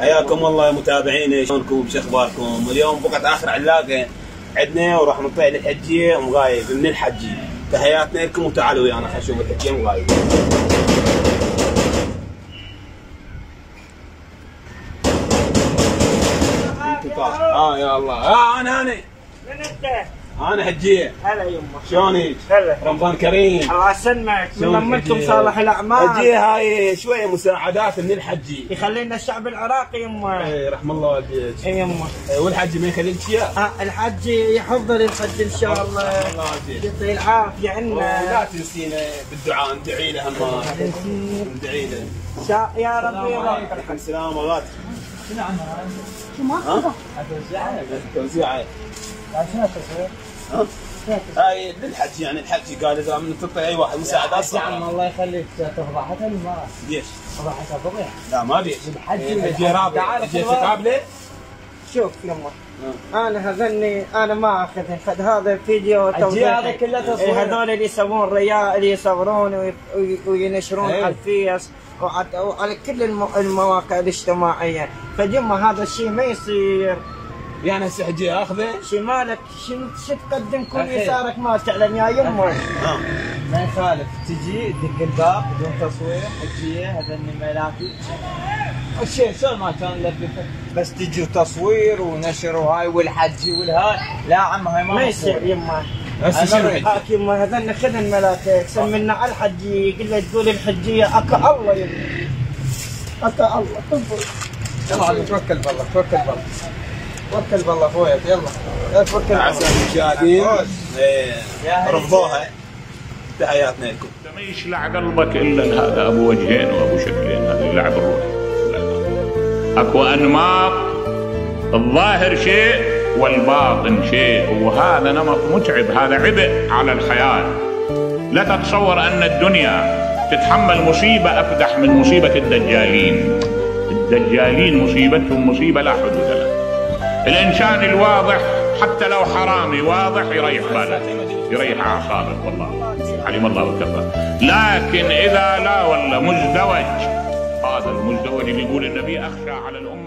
حياكم الله يا متابعينا، شلونكم؟ شو اخباركم؟ اليوم بقعة اخر علاقه عندنا وراح نطلع للحجيه ومغايب من الحجي. تحياتنا لكم وتعالوا ويانا خلينا نشوف الحجيه مغايب. يا الله. انا من انت؟ انا حجيه. هلا يمه. شلونك؟ هلا. رمضان كريم. الله يسلمك. من امكم صالح الاعمال. حجيه هاي شويه مساعدات من الحجي. يخلينا الشعب العراقي يمه. اي رحم الله والديك. اي يمه. والحجي ما يخليك شيء؟ الحج يحفظ الحج ان شاء الله. يعطيه العافيه عنا. لا تنسينا بالدعاء، ندعي له هما. ندعي له. يا ربي يبارك. عليكم السلام ورحمة الله. توزيعه. شنو التصوير؟ هاي للحج، يعني الحج قال اذا من تعطي اي واحد مساعدات صعبه. الله يخليك تفضحتها ما. ليش؟ فضحتها فضيحه. لا ما ليش. الحج رابع جيت تقابله. شوف يمه، انا هذني انا ما اخذ هذا فيديو توزيع. هذا كله تصوير. هذول اللي يسوون رياء، اللي يصورون وينشرون على الفيس وعلى كل المواقع الاجتماعيه، فجمه هذا الشيء ما يصير. يعني هسه حجيه اخذه شمالك شو تقدم كل يسارك ما تعلم يا يمه. ما يخالف تجي تدق الباب بدون تصوير حجيه هذا ملاكي الشيء شلون ما كان لك، بس تجي تصوير ونشر وهاي والحجي والهاي. لا عم هاي ما يصير يمه. هسه شنو هاك يمه هذن خذ الملاك سمينا على الحجيه، قل له تقول الحجيه اكا الله يمه اكا الله. تفضل يلا توكل بالله توكل بالله توكل بالله اخويا. يلا توكل. اعزائي المشاهدين رفضوها. تحياتنا لكم. ما يشلع قلبك الا هذا ابو وجهين وابو شكلين، هذا لعب الروح. اكو انماط، الظاهر شيء والباطن شيء، وهذا نمط متعب، هذا عبء على الحياه. لا تتصور ان الدنيا تتحمل مصيبه افدح من مصيبه الدجالين. الدجالين مصيبتهم مصيبه لا حدود لها. الانسان الواضح حتى لو حرامي واضح يريح باله، يريح اعصابه، والله علم الله وكفى. لكن اذا لا ولا مزدوج، هذا المزدوج اللي يقول النبي اخشى على الامه